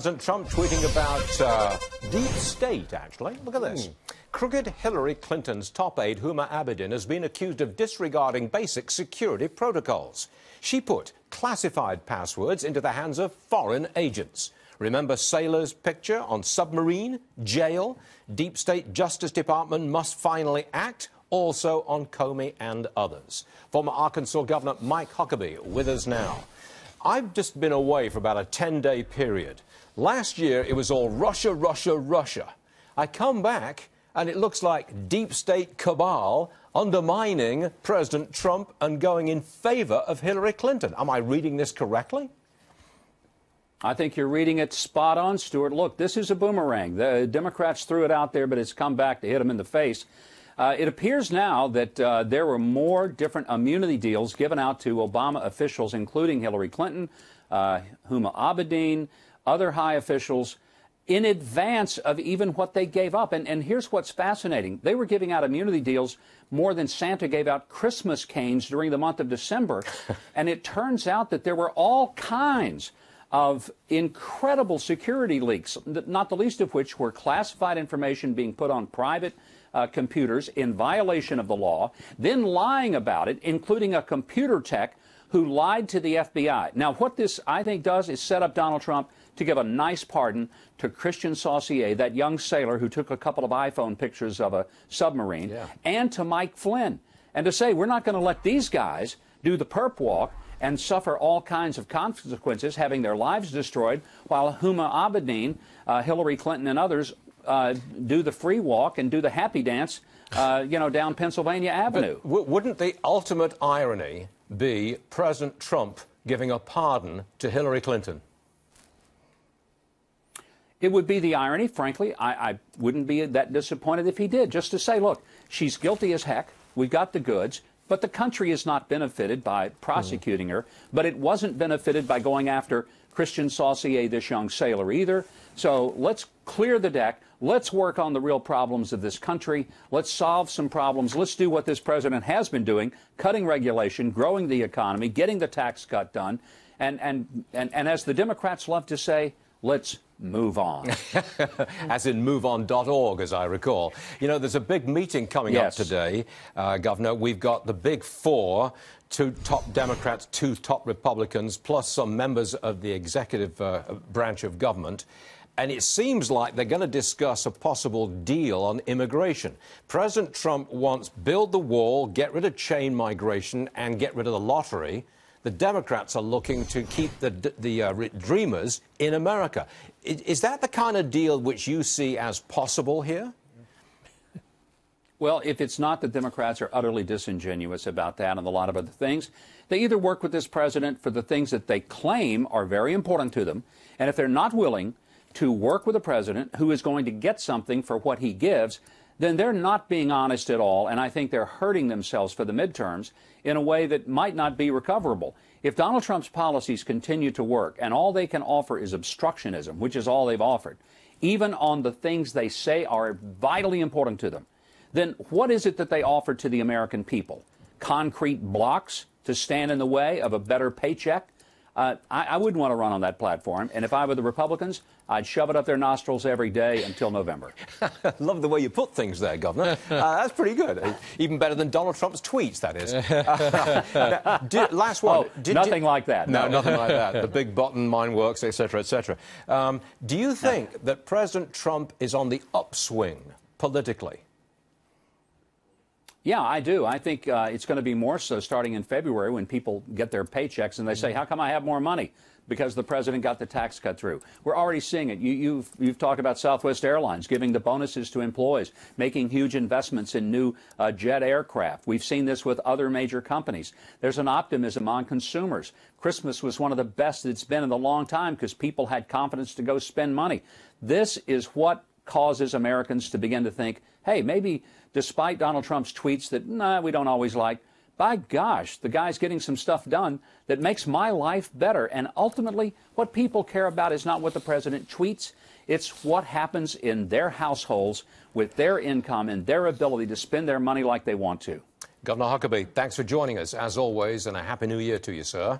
President Trump tweeting about deep state, actually. Look at this. Crooked Hillary Clinton's top aide, Huma Abedin, has been accused of disregarding basic security protocols. She put classified passwords into the hands of foreign agents. Remember Sailor's picture on submarine, jail? Deep State Justice Department must finally act, also on Comey and others. Former Arkansas Governor Mike Huckabee with us now. I've just been away for about a 10-day period. Last year, it was all Russia, Russia, Russia. I come back, and it looks like deep state cabal undermining President Trump and going in favor of Hillary Clinton. Am I reading this correctly? I think you're reading it spot on, Stuart. Look, this is a boomerang. The Democrats threw it out there, but it's come back to hit them in the face. It appears now that there were more different immunity deals given out to Obama officials, including Hillary Clinton, Huma Abedin, other high officials, in advance of even what they gave up. And here's what's fascinating. They were giving out immunity deals more than Santa gave out Christmas canes during the month of December. And it turns out that there were all kinds of incredible security leaks, not the least of which were classified information being put on private computers in violation of the law, then lying about it, including a computer tech who lied to the FBI. Now, what this, I think, does is set up Donald Trump to give a nice pardon to Christian Saucier, that young sailor who took a couple of iPhone pictures of a submarine, and to Mike Flynn, and to say, we're not going to let these guys do the perp walk and suffer all kinds of consequences, having their lives destroyed, while Huma Abedin, Hillary Clinton, and others do the free walk and do the happy dance, down Pennsylvania Avenue. But wouldn't the ultimate irony be President Trump giving a pardon to Hillary Clinton? It would be the irony, frankly. I wouldn't be that disappointed if he did, just to say, look, she's guilty as heck. We've got the goods. But the country is not benefited by prosecuting her. But it wasn't benefited by going after Christian Saucier, this young sailor, either. So let's clear the deck. Let's work on the real problems of this country. Let's solve some problems. Let's do what this president has been doing, cutting regulation, growing the economy, getting the tax cut done. And as the Democrats love to say, let's move on. As in moveon.org, as I recall. You know, there's a big meeting coming up today, Governor. We've got the big four, 2 top Democrats, 2 top Republicans, plus some members of the executive branch of government. And it seems like they're going to discuss a possible deal on immigration. President Trump wants build the wall, get rid of chain migration, and get rid of the lottery. The Democrats are looking to keep the dreamers in America. Is that the kind of deal which you see as possible here? Well, if it's not, the Democrats are utterly disingenuous about that and a lot of other things. They either work with this president for the things that they claim are very important to them, and if they're not willing to work with a president who is going to get something for what he gives, then they're not being honest at all, and I think they're hurting themselves for the midterms in a way that might not be recoverable. If Donald Trump's policies continue to work and all they can offer is obstructionism, which is all they've offered, even on the things they say are vitally important to them, then what is it that they offer to the American people? Concrete blocks to stand in the way of a better paycheck? I wouldn't want to run on that platform, and if I were the Republicans, I'd shove it up their nostrils every day until November. Love the way you put things there, Governor. That's pretty good. Even better than Donald Trump's tweets, that is. Last one. Nothing like that. No, nothing like that. The big button, mine works, etc., etc. Do you think that President Trump is on the upswing politically? Yeah, I do. I think it's going to be more so starting in February when people get their paychecks and they say, how come I have more money? Because the president got the tax cut through. We're already seeing it. You've talked about Southwest Airlines giving the bonuses to employees, making huge investments in new jet aircraft. We've seen this with other major companies. There's an optimism on consumers. Christmas was one of the best it's been in a long time because people had confidence to go spend money. This is what causes Americans to begin to think, hey, maybe despite Donald Trump's tweets that, we don't always like, by gosh, the guy's getting some stuff done that makes my life better. And ultimately, what people care about is not what the president tweets. It's what happens in their households with their income and their ability to spend their money like they want to. Governor Huckabee, thanks for joining us, as always, and a Happy New Year to you, sir.